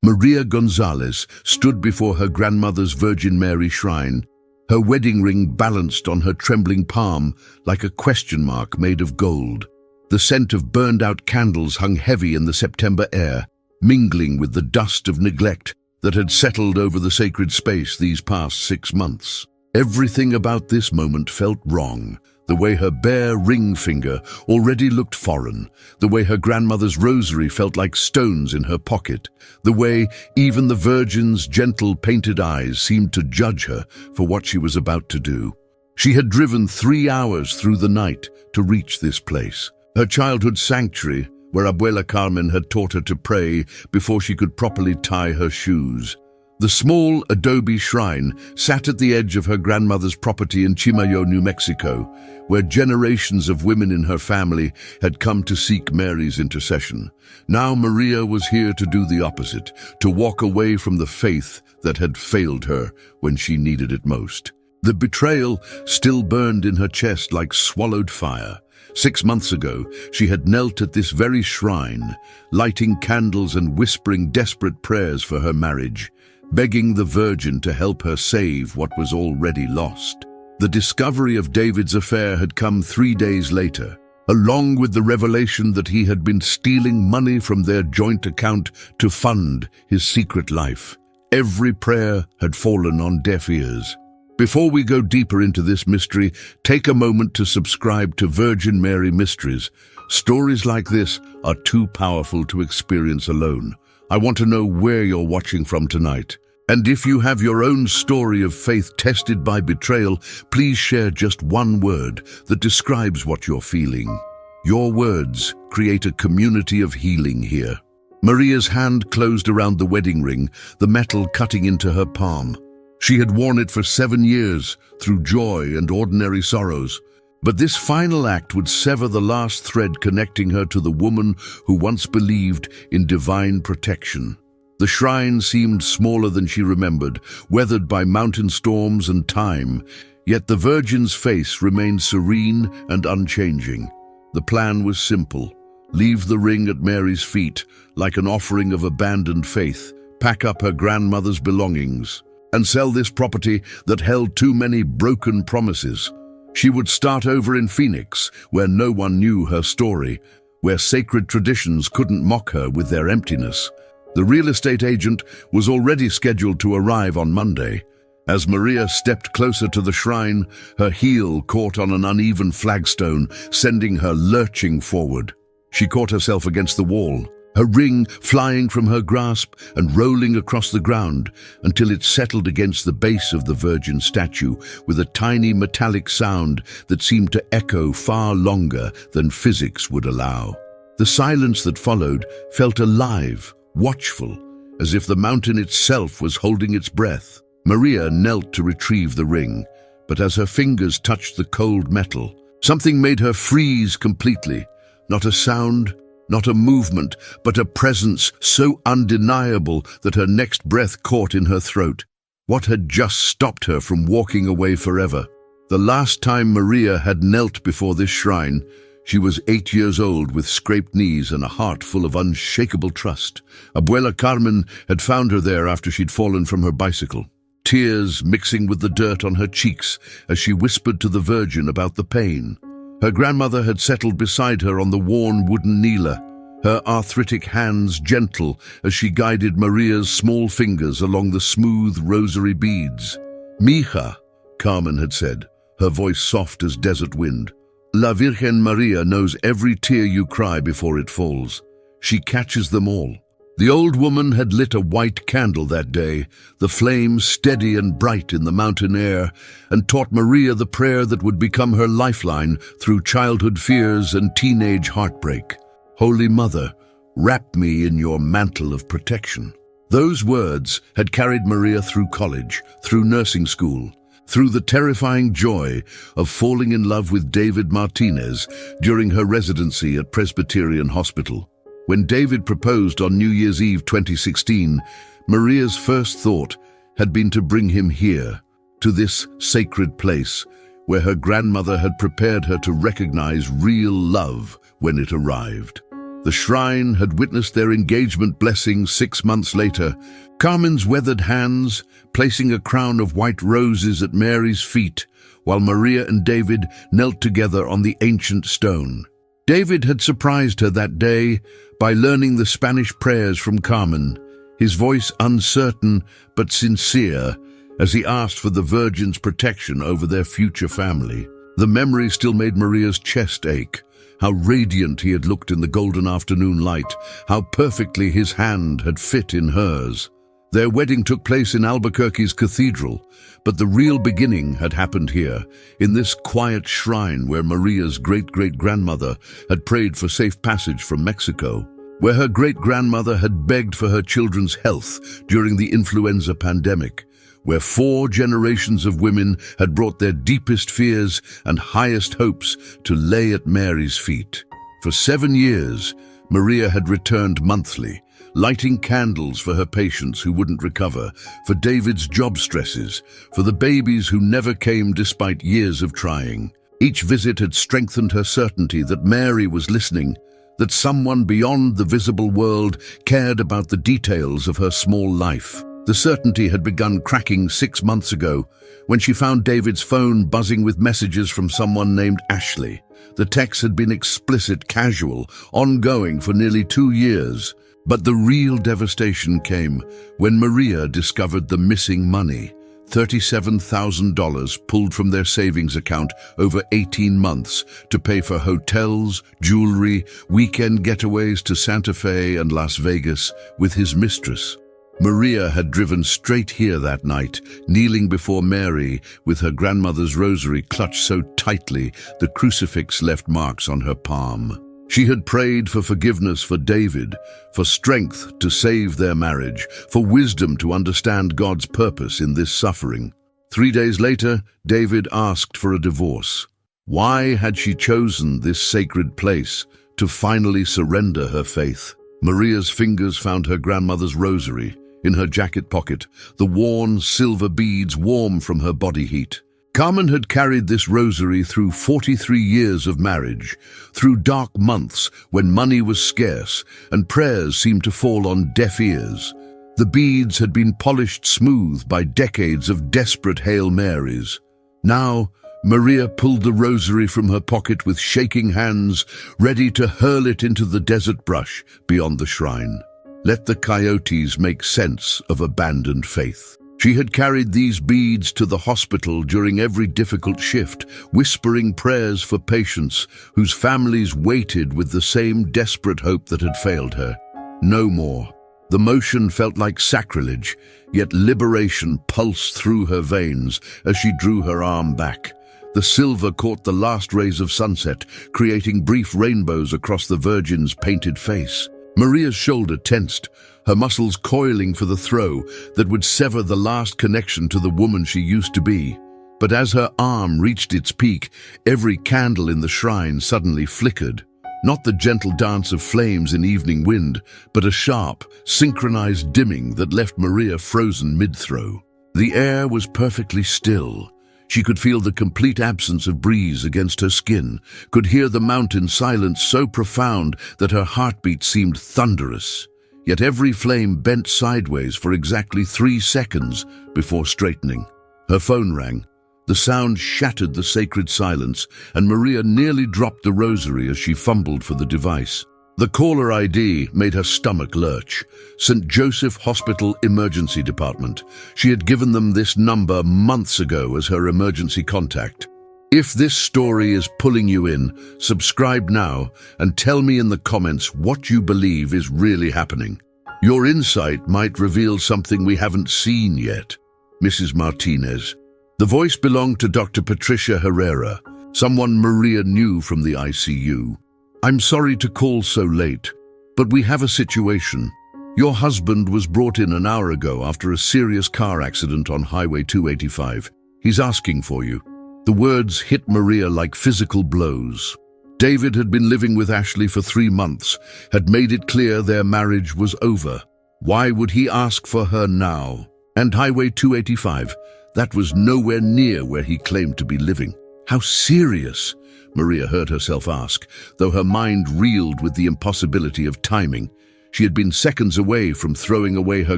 Maria Gonzalez stood before her grandmother's Virgin Mary shrine, her wedding ring balanced on her trembling palm like a question mark made of gold. The scent of burned-out candles hung heavy in the September air, mingling with the dust of neglect that had settled over the sacred space these past 6 months. Everything about this moment felt wrong. The way her bare ring finger already looked foreign, the way her grandmother's rosary felt like stones in her pocket, the way even the Virgin's gentle painted eyes seemed to judge her for what she was about to do. She had driven 3 hours through the night to reach this place, her childhood sanctuary, where Abuela Carmen had taught her to pray before she could properly tie her shoes. The small adobe shrine sat at the edge of her grandmother's property in Chimayo, New Mexico, where generations of women in her family had come to seek Mary's intercession. Now Maria was here to do the opposite, to walk away from the faith that had failed her when she needed it most. The betrayal still burned in her chest like swallowed fire. 6 months ago, she had knelt at this very shrine, lighting candles and whispering desperate prayers for her marriage, begging the Virgin to help her save what was already lost. The discovery of David's affair had come 3 days later, along with the revelation that he had been stealing money from their joint account to fund his secret life. Every prayer had fallen on deaf ears. Before we go deeper into this mystery, take a moment to subscribe to Virgin Mary Mysteries. Stories like this are too powerful to experience alone. I want to know where you're watching from tonight. And if you have your own story of faith tested by betrayal, please share just one word that describes what you're feeling. Your words create a community of healing here. Maria's hand closed around the wedding ring, the metal cutting into her palm. She had worn it for 7 years, through joy and ordinary sorrows. But this final act would sever the last thread connecting her to the woman who once believed in divine protection. The shrine seemed smaller than she remembered, weathered by mountain storms and time, yet the Virgin's face remained serene and unchanging. The plan was simple. Leave the ring at Mary's feet, like an offering of abandoned faith, pack up her grandmother's belongings, and sell this property that held too many broken promises. She would start over in Phoenix, where no one knew her story, where sacred traditions couldn't mock her with their emptiness. The real estate agent was already scheduled to arrive on Monday. As Maria stepped closer to the shrine, her heel caught on an uneven flagstone, sending her lurching forward. She caught herself against the wall, her ring flying from her grasp and rolling across the ground until it settled against the base of the Virgin statue with a tiny metallic sound that seemed to echo far longer than physics would allow. The silence that followed felt alive, watchful, as if the mountain itself was holding its breath. Maria knelt to retrieve the ring, but as her fingers touched the cold metal, something made her freeze completely. Not a sound, not a movement, but a presence so undeniable that her next breath caught in her throat. What had just stopped her from walking away forever? The last time Maria had knelt before this shrine, she was 8 years old with scraped knees and a heart full of unshakable trust. Abuela Carmen had found her there after she'd fallen from her bicycle, tears mixing with the dirt on her cheeks as she whispered to the Virgin about the pain. Her grandmother had settled beside her on the worn wooden kneeler, her arthritic hands gentle as she guided Maria's small fingers along the smooth rosary beads. "Mija," Carmen had said, her voice soft as desert wind. "La Virgen Maria knows every tear you cry before it falls. She catches them all." The old woman had lit a white candle that day, the flame steady and bright in the mountain air, and taught Maria the prayer that would become her lifeline through childhood fears and teenage heartbreak. "Holy Mother, wrap me in your mantle of protection." Those words had carried Maria through college, through nursing school, through the terrifying joy of falling in love with David Martinez during her residency at Presbyterian Hospital. When David proposed on New Year's Eve 2016, Maria's first thought had been to bring him here, to this sacred place, where her grandmother had prepared her to recognize real love when it arrived. The shrine had witnessed their engagement blessing 6 months later, Carmen's weathered hands placing a crown of white roses at Mary's feet, while Maria and David knelt together on the ancient stone. David had surprised her that day by learning the Spanish prayers from Carmen, his voice uncertain but sincere as he asked for the Virgin's protection over their future family. The memory still made Maria's chest ache. How radiant he had looked in the golden afternoon light, how perfectly his hand had fit in hers. Their wedding took place in Albuquerque's cathedral, but the real beginning had happened here, in this quiet shrine where Maria's great-great-grandmother had prayed for safe passage from Mexico, where her great-grandmother had begged for her children's health during the influenza pandemic, where 4 generations of women had brought their deepest fears and highest hopes to lay at Mary's feet. For 7 years, Maria had returned monthly, lighting candles for her patients who wouldn't recover, for David's job stresses, for the babies who never came despite years of trying. Each visit had strengthened her certainty that Mary was listening, that someone beyond the visible world cared about the details of her small life. The certainty had begun cracking 6 months ago when she found David's phone buzzing with messages from someone named Ashley. The text had been explicit, casual, ongoing for nearly 2 years. But the real devastation came when Maria discovered the missing money, $37,000 pulled from their savings account over 18 months to pay for hotels, jewelry, weekend getaways to Santa Fe and Las Vegas with his mistress. Maria had driven straight here that night, kneeling before Mary with her grandmother's rosary clutched so tightly the crucifix left marks on her palm. She had prayed for forgiveness for David, for strength to save their marriage, for wisdom to understand God's purpose in this suffering. 3 days later, David asked for a divorce. Why had she chosen this sacred place to finally surrender her faith? Maria's fingers found her grandmother's rosary in her jacket pocket, the worn silver beads warm from her body heat. Carmen had carried this rosary through 43 years of marriage, through dark months when money was scarce and prayers seemed to fall on deaf ears. The beads had been polished smooth by decades of desperate Hail Marys. Now, Maria pulled the rosary from her pocket with shaking hands, ready to hurl it into the desert brush beyond the shrine. Let the coyotes make sense of abandoned faith. She had carried these beads to the hospital during every difficult shift, whispering prayers for patients whose families waited with the same desperate hope that had failed her. No more. The motion felt like sacrilege, yet liberation pulsed through her veins as she drew her arm back. The silver caught the last rays of sunset, creating brief rainbows across the Virgin's painted face. Maria's shoulder tensed, her muscles coiling for the throw that would sever the last connection to the woman she used to be. But as her arm reached its peak, every candle in the shrine suddenly flickered. Not the gentle dance of flames in evening wind, but a sharp, synchronized dimming that left Maria frozen mid-throw. The air was perfectly still. She could feel the complete absence of breeze against her skin, could hear the mountain silence so profound that her heartbeat seemed thunderous. Yet every flame bent sideways for exactly 3 seconds before straightening. Her phone rang. The sound shattered the sacred silence, and Maria nearly dropped the rosary as she fumbled for the device. The caller ID made her stomach lurch. St. Joseph Hospital Emergency Department. She had given them this number months ago as her emergency contact. If this story is pulling you in, subscribe now and tell me in the comments what you believe is really happening. Your insight might reveal something we haven't seen yet. Mrs. Martinez. The voice belonged to Dr. Patricia Herrera, someone Maria knew from the ICU. I'm sorry to call so late, but we have a situation. Your husband was brought in an hour ago after a serious car accident on Highway 285. He's asking for you. The words hit Maria like physical blows. David had been living with Ashley for 3 months, had made it clear their marriage was over. Why would he ask for her now? And Highway 285, that was nowhere near where he claimed to be living. How serious? Maria heard herself ask, though her mind reeled with the impossibility of timing. She had been seconds away from throwing away her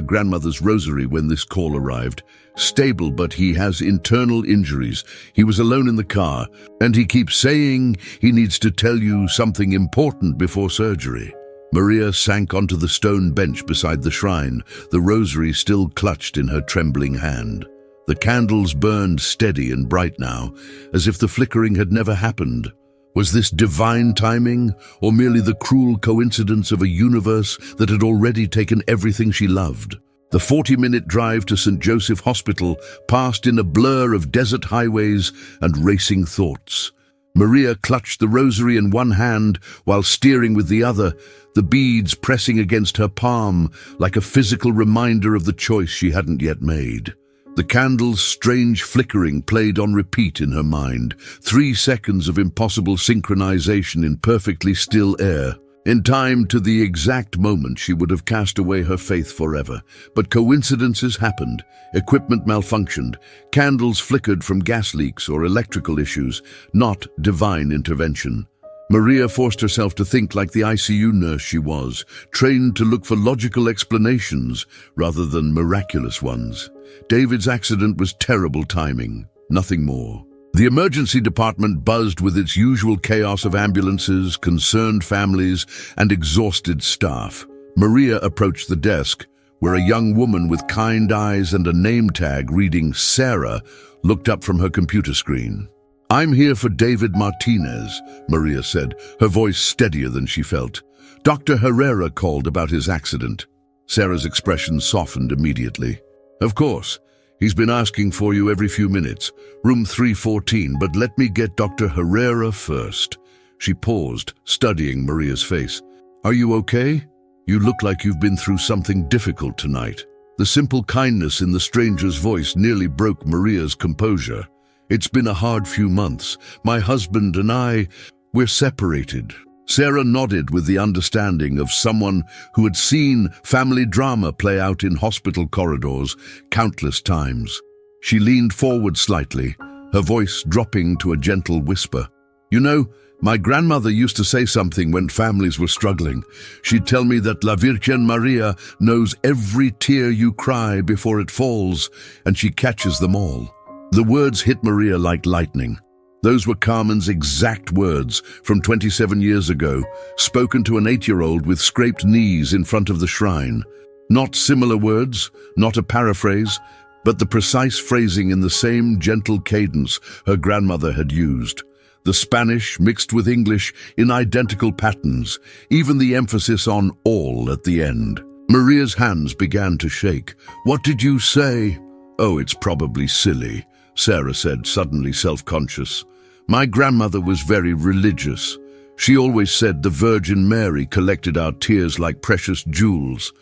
grandmother's rosary when this call arrived. Stable, but he has internal injuries. He was alone in the car, and he keeps saying he needs to tell you something important before surgery. Maria sank onto the stone bench beside the shrine, the rosary still clutched in her trembling hand. The candles burned steady and bright now, as if the flickering had never happened. Was this divine timing, or merely the cruel coincidence of a universe that had already taken everything she loved? The 40-minute drive to St. Joseph Hospital passed in a blur of desert highways and racing thoughts. Maria clutched the rosary in one hand while steering with the other, the beads pressing against her palm like a physical reminder of the choice she hadn't yet made. The candle's strange flickering played on repeat in her mind, 3 seconds of impossible synchronization in perfectly still air. In time to the exact moment she would have cast away her faith forever. But coincidences happened, equipment malfunctioned, candles flickered from gas leaks or electrical issues, not divine intervention. Maria forced herself to think like the ICU nurse she was, trained to look for logical explanations rather than miraculous ones. David's accident was terrible timing, nothing more. The emergency department buzzed with its usual chaos of ambulances, concerned families, and exhausted staff. Maria approached the desk, where a young woman with kind eyes and a name tag reading Sarah looked up from her computer screen. "I'm here for David Martinez," Maria said, her voice steadier than she felt. "Dr. Herrera called about his accident." Sarah's expression softened immediately. "Of course. He's been asking for you every few minutes. Room 314, but let me get Dr. Herrera first." She paused, studying Maria's face. "Are you okay? You look like you've been through something difficult tonight." The simple kindness in the stranger's voice nearly broke Maria's composure. "It's been a hard few months. My husband and we're separated." Sarah nodded with the understanding of someone who had seen family drama play out in hospital corridors countless times. She leaned forward slightly, her voice dropping to a gentle whisper. "You know, my grandmother used to say something when families were struggling. She'd tell me that La Virgen Maria knows every tear you cry before it falls, and she catches them all." The words hit Maria like lightning. Those were Carmen's exact words from 27 years ago, spoken to an 8-year-old with scraped knees in front of the shrine. Not similar words, not a paraphrase, but the precise phrasing in the same gentle cadence her grandmother had used. The Spanish mixed with English in identical patterns, even the emphasis on all at the end. Maria's hands began to shake. "What did you say?" "Oh, it's probably silly," Sarah said, suddenly self-conscious. "My grandmother was very religious. She always said the Virgin Mary collected our tears like precious jewels.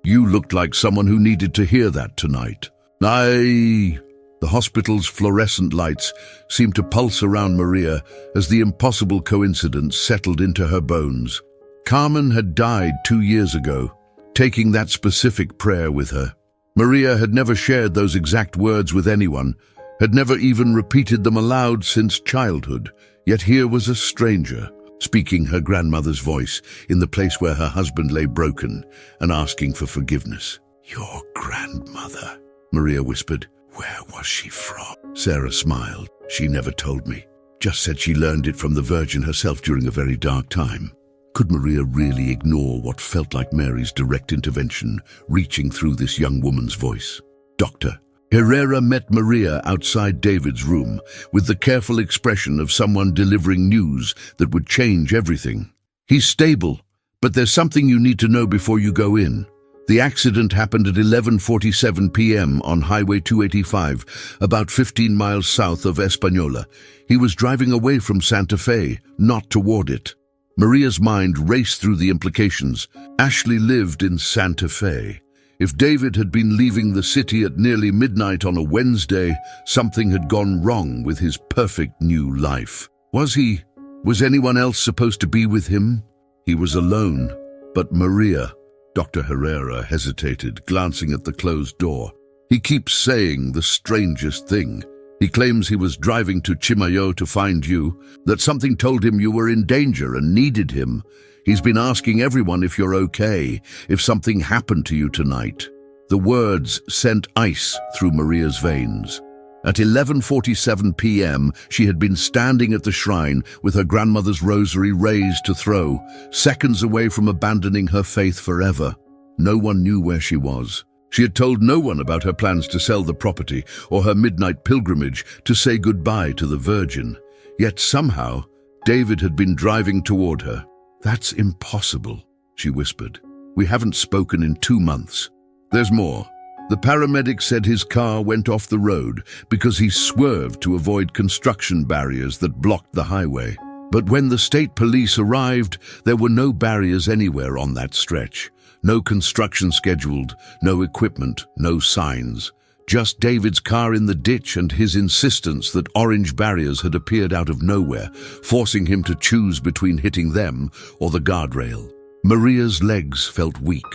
You looked like someone who needed to hear that tonight." The hospital's fluorescent lights seemed to pulse around Maria as the impossible coincidence settled into her bones. Carmen had died 2 years ago, taking that specific prayer with her. Maria had never shared those exact words with anyone, had never even repeated them aloud since childhood, yet here was a stranger, speaking her grandmother's voice in the place where her husband lay broken and asking for forgiveness. "Your grandmother," Maria whispered. "Where was she from?" Sarah smiled. "She never told me, just said she learned it from the Virgin herself during a very dark time." Could Maria really ignore what felt like Mary's direct intervention, reaching through this young woman's voice? Dr. Herrera met Maria outside David's room, with the careful expression of someone delivering news that would change everything. "He's stable, but there's something you need to know before you go in. The accident happened at 11:47 p.m. on Highway 285, about 15 miles south of Española. He was driving away from Santa Fe, not toward it." Maria's mind raced through the implications. Ashley lived in Santa Fe. If David had been leaving the city at nearly midnight on a Wednesday, something had gone wrong with his perfect new life. Was anyone else supposed to be with him? He was alone. But Maria, Dr. Herrera hesitated, glancing at the closed door. "He keeps saying the strangest thing. He claims he was driving to Chimayo to find you, that something told him you were in danger and needed him. He's been asking everyone if you're okay, if something happened to you tonight." The words sent ice through Maria's veins. At 11:47 p.m., she had been standing at the shrine with her grandmother's rosary raised to throw, seconds away from abandoning her faith forever. No one knew where she was. She had told no one about her plans to sell the property or her midnight pilgrimage to say goodbye to the Virgin. Yet somehow, David had been driving toward her. "That's impossible," she whispered. "We haven't spoken in 2 months. There's more. The paramedic said his car went off the road because he swerved to avoid construction barriers that blocked the highway. But when the state police arrived, there were no barriers anywhere on that stretch. No construction scheduled, no equipment, no signs. Just David's car in the ditch and his insistence that orange barriers had appeared out of nowhere, forcing him to choose between hitting them or the guardrail." Maria's legs felt weak.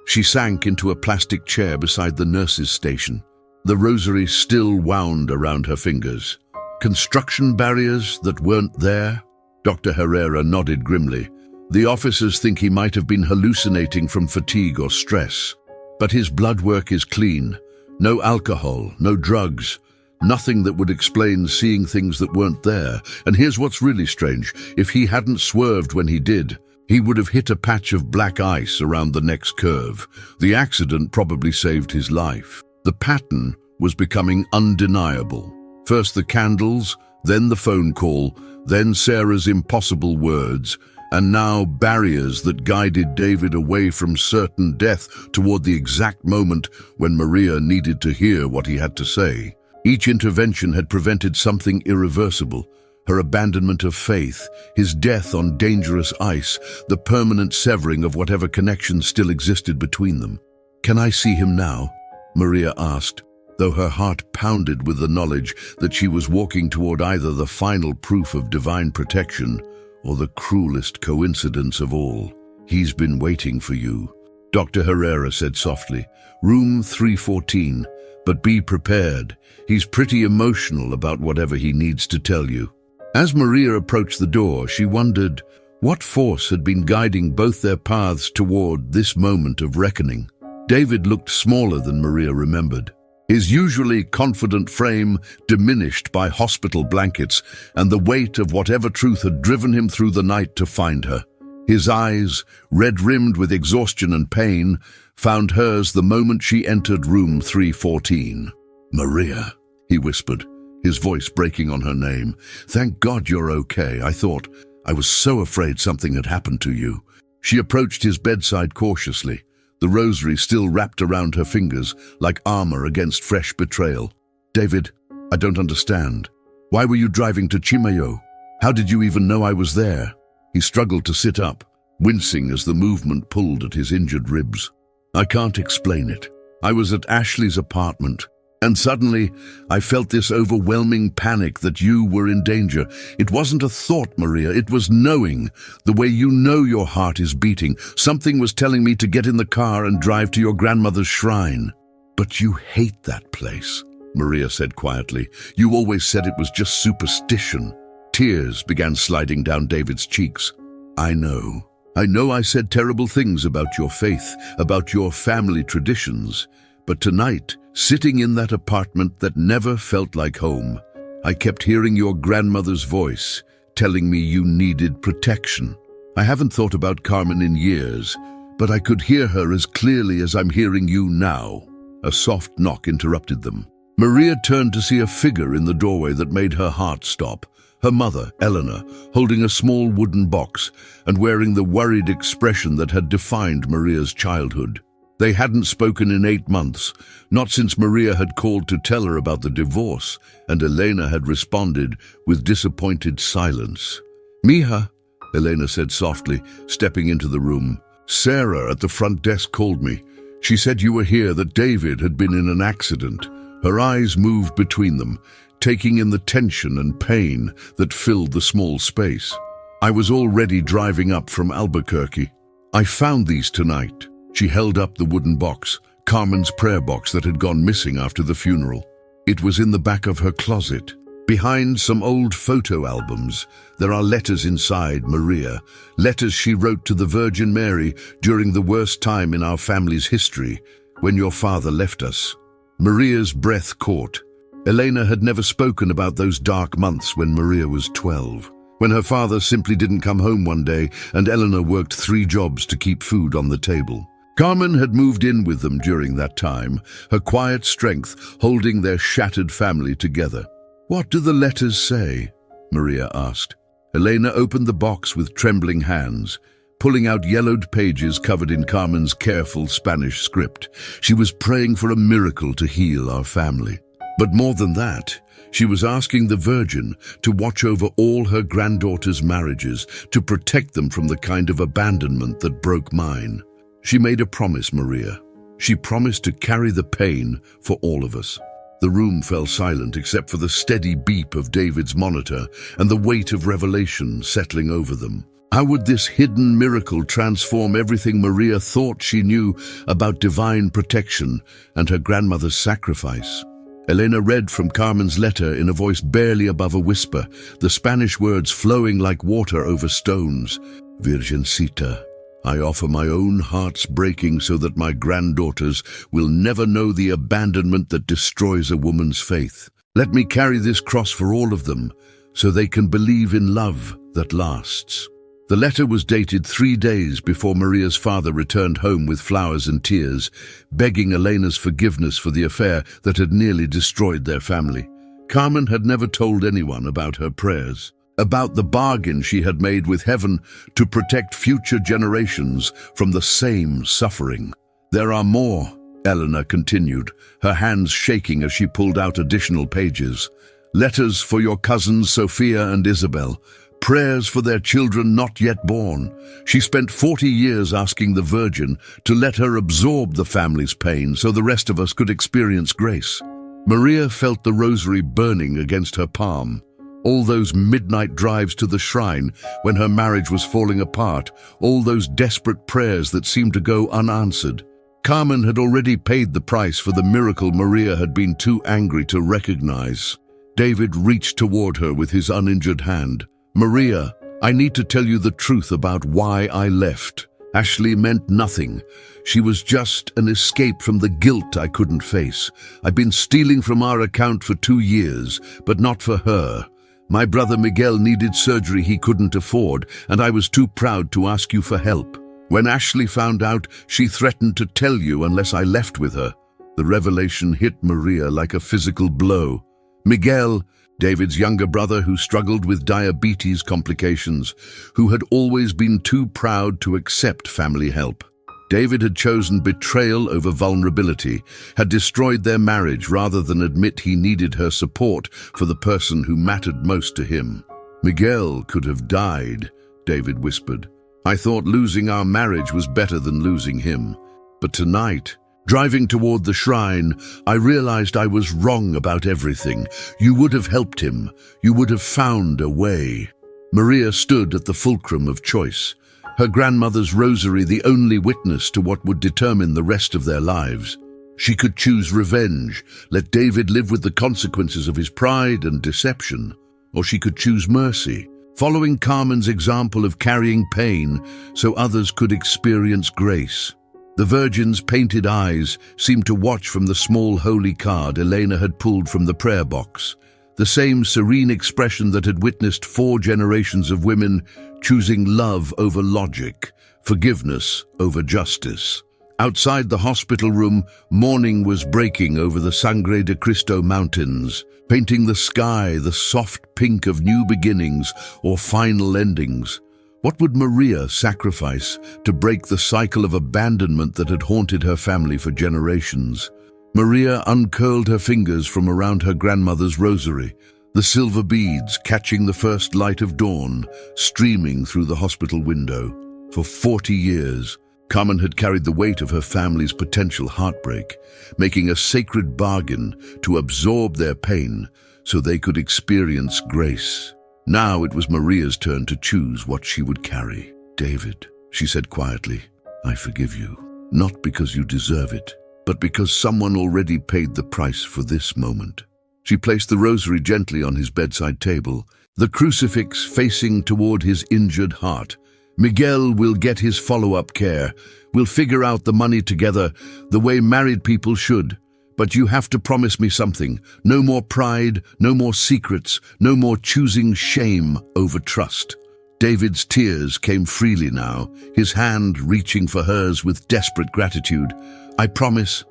She sank into a plastic chair beside the nurse's station. The rosary still wound around her fingers. Construction barriers that weren't there? Dr. Herrera nodded grimly. "The officers think he might have been hallucinating from fatigue or stress. But his blood work is clean. No alcohol, no drugs. Nothing that would explain seeing things that weren't there. And here's what's really strange. If he hadn't swerved when he did, he would have hit a patch of black ice around the next curve. The accident probably saved his life." The pattern was becoming undeniable. First the candles, then the phone call, then Sarah's impossible words, and now barriers that guided David away from certain death toward the exact moment when Maria needed to hear what he had to say. Each intervention had prevented something irreversible: her abandonment of faith, his death on dangerous ice, the permanent severing of whatever connection still existed between them. "Can I see him now?" Maria asked, though her heart pounded with the knowledge that she was walking toward either the final proof of divine protection or the cruelest coincidence of all. "He's been waiting for you," Dr. Herrera said softly. "Room 314, but be prepared. He's pretty emotional about whatever he needs to tell you." As Maria approached the door, she wondered what force had been guiding both their paths toward this moment of reckoning. David looked smaller than Maria remembered. His usually confident frame diminished by hospital blankets and the weight of whatever truth had driven him through the night to find her. His eyes, red-rimmed with exhaustion and pain, found hers the moment she entered room 314. "Maria," he whispered, his voice breaking on her name. "Thank God you're okay. I was so afraid something had happened to you." She approached his bedside cautiously, the rosary still wrapped around her fingers like armor against fresh betrayal. "David, I don't understand. Why were you driving to Chimayo? How did you even know I was there?" He struggled to sit up, wincing as the movement pulled at his injured ribs. "I can't explain it. I was at Ashley's apartment, and suddenly I felt this overwhelming panic that you were in danger. It wasn't a thought, Maria, it was knowing. The way you know your heart is beating. Something was telling me to get in the car and drive to your grandmother's shrine." "But you hate that place," Maria said quietly. "You always said it was just superstition." Tears began sliding down David's cheeks. I know I said terrible things about your faith, about your family traditions. But tonight, sitting in that apartment that never felt like home, I kept hearing your grandmother's voice, telling me you needed protection. I haven't thought about Carmen in years, but I could hear her as clearly as I'm hearing you now. A soft knock interrupted them. Maria turned to see a figure in the doorway that made her heart stop. Her mother, Eleanor, holding a small wooden box and wearing the worried expression that had defined Maria's childhood. They hadn't spoken in 8 months, not since Maria had called to tell her about the divorce, and Elena had responded with disappointed silence. "Mija," Elena said softly, stepping into the room. "Sarah at the front desk called me. She said you were here, that David had been in an accident." Her eyes moved between them, taking in the tension and pain that filled the small space. "I was already driving up from Albuquerque. I found these tonight." She held up the wooden box, Carmen's prayer box that had gone missing after the funeral. It was in the back of her closet. Behind some old photo albums, there are letters inside, Maria. Letters she wrote to the Virgin Mary during the worst time in our family's history, when your father left us. Maria's breath caught. Elena had never spoken about those dark months when Maria was 12. When her father simply didn't come home one day and Eleanor worked 3 jobs to keep food on the table. Carmen had moved in with them during that time, her quiet strength holding their shattered family together. "What do the letters say?" Maria asked. Elena opened the box with trembling hands, pulling out yellowed pages covered in Carmen's careful Spanish script. She was praying for a miracle to heal our family. But more than that, she was asking the Virgin to watch over all her granddaughters' marriages, to protect them from the kind of abandonment that broke mine. She made a promise, Maria. She promised to carry the pain for all of us. The room fell silent except for the steady beep of David's monitor and the weight of revelation settling over them. How would this hidden miracle transform everything Maria thought she knew about divine protection and her grandmother's sacrifice? Elena read from Carmen's letter in a voice barely above a whisper, the Spanish words flowing like water over stones. "Virgencita, I offer my own heart's breaking so that my granddaughters will never know the abandonment that destroys a woman's faith. Let me carry this cross for all of them, so they can believe in love that lasts." The letter was dated 3 days before Maria's father returned home with flowers and tears, begging Elena's forgiveness for the affair that had nearly destroyed their family. Carmen had never told anyone about her prayers, about the bargain she had made with heaven to protect future generations from the same suffering. "There are more," Eleanor continued, her hands shaking as she pulled out additional pages. "Letters for your cousins Sophia and Isabel. Prayers for their children not yet born." She spent 40 years asking the Virgin to let her absorb the family's pain so the rest of us could experience grace. Maria felt the rosary burning against her palm. All those midnight drives to the shrine when her marriage was falling apart, all those desperate prayers that seemed to go unanswered. Carmen had already paid the price for the miracle Maria had been too angry to recognize. David reached toward her with his uninjured hand. "Maria, I need to tell you the truth about why I left. Ashley meant nothing. She was just an escape from the guilt I couldn't face. I've been stealing from our account for 2 years, but not for her. My brother Miguel needed surgery he couldn't afford, and I was too proud to ask you for help. When Ashley found out, she threatened to tell you unless I left with her." The revelation hit Maria like a physical blow. Miguel, David's younger brother who struggled with diabetes complications, who had always been too proud to accept family help. David had chosen betrayal over vulnerability, had destroyed their marriage rather than admit he needed her support for the person who mattered most to him. "Miguel could have died," David whispered. "I thought losing our marriage was better than losing him. But tonight, driving toward the shrine, I realized I was wrong about everything. You would have helped him. You would have found a way." Maria stood at the fulcrum of choice, her grandmother's rosary the only witness to what would determine the rest of their lives. She could choose revenge, let David live with the consequences of his pride and deception, or she could choose mercy, following Carmen's example of carrying pain so others could experience grace. The Virgin's painted eyes seemed to watch from the small holy card Elena had pulled from the prayer box, the same serene expression that had witnessed 4 generations of women choosing love over logic, forgiveness over justice. Outside the hospital room, morning was breaking over the Sangre de Cristo mountains, painting the sky the soft pink of new beginnings or final endings. What would Maria sacrifice to break the cycle of abandonment that had haunted her family for generations? Maria uncurled her fingers from around her grandmother's rosary, the silver beads catching the first light of dawn, streaming through the hospital window. For 40 years, Carmen had carried the weight of her family's potential heartbreak, making a sacred bargain to absorb their pain so they could experience grace. Now it was Maria's turn to choose what she would carry. "David," she said quietly, "I forgive you, not because you deserve it, but because someone already paid the price for this moment." She placed the rosary gently on his bedside table, the crucifix facing toward his injured heart. Miguel will get his follow-up care. We'll figure out the money together, the way married people should. But you have to promise me something. No more pride, no more secrets, no more choosing shame over trust. David's tears came freely now, his hand reaching for hers with desperate gratitude. I promise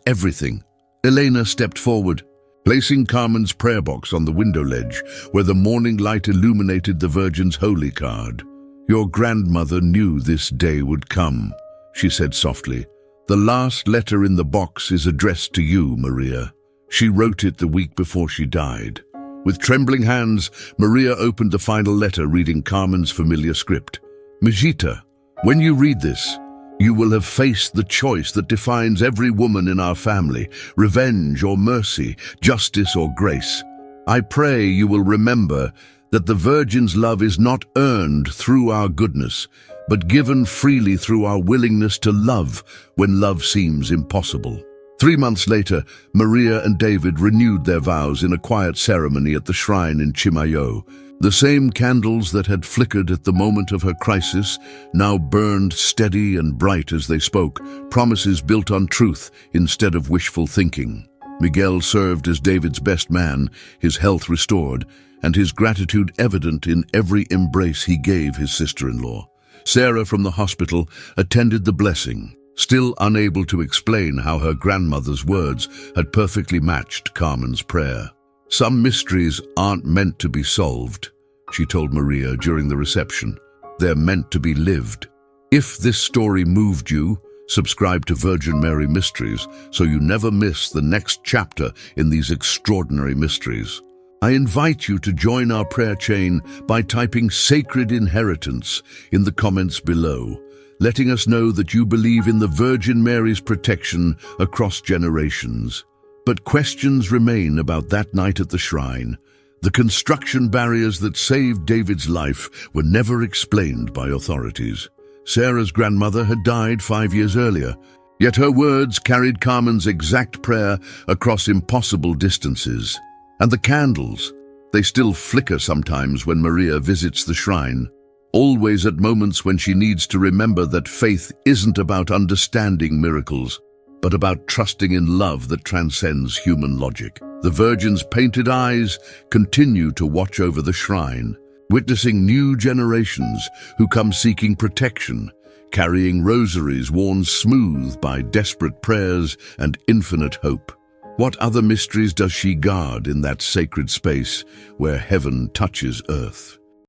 everything. Elena stepped forward, placing Carmen's prayer box on the window ledge, where the morning light illuminated the Virgin's holy card. Your grandmother knew this day would come, she said softly. The last letter in the box is addressed to you, Maria. She wrote it the week before she died. With trembling hands, Maria opened the final letter, reading Carmen's familiar script. Mijita, when you read this, you will have faced the choice that defines every woman in our family, revenge or mercy, justice or grace. I pray you will remember that the Virgin's love is not earned through our goodness, but given freely through our willingness to love when love seems impossible. 3 months later, Maria and David renewed their vows in a quiet ceremony at the shrine in Chimayo. The same candles that had flickered at the moment of her crisis now burned steady and bright as they spoke, promises built on truth instead of wishful thinking. Miguel served as David's best man, his health restored, and his gratitude evident in every embrace he gave his sister-in-law. Sarah from the hospital attended the blessing, still unable to explain how her grandmother's words had perfectly matched Carmen's prayer. Some mysteries aren't meant to be solved, she told Maria during the reception. They're meant to be lived. If this story moved you, subscribe to Virgin Mary Mysteries so you never miss the next chapter in these extraordinary mysteries. I invite you to join our prayer chain by typing Sacred Inheritance in the comments below, letting us know that you believe in the Virgin Mary's protection across generations. But questions remain about that night at the shrine. The construction barriers that saved David's life were never explained by authorities. Sarah's grandmother had died 5 years earlier, yet her words carried Carmen's exact prayer across impossible distances. And the candles, they still flicker sometimes when Maria visits the shrine, always at moments when she needs to remember that faith isn't about understanding miracles, but about trusting in love that transcends human logic. The Virgin's painted eyes continue to watch over the shrine, witnessing new generations who come seeking protection, carrying rosaries worn smooth by desperate prayers and infinite hope. What other mysteries does she guard in that sacred space where heaven touches earth?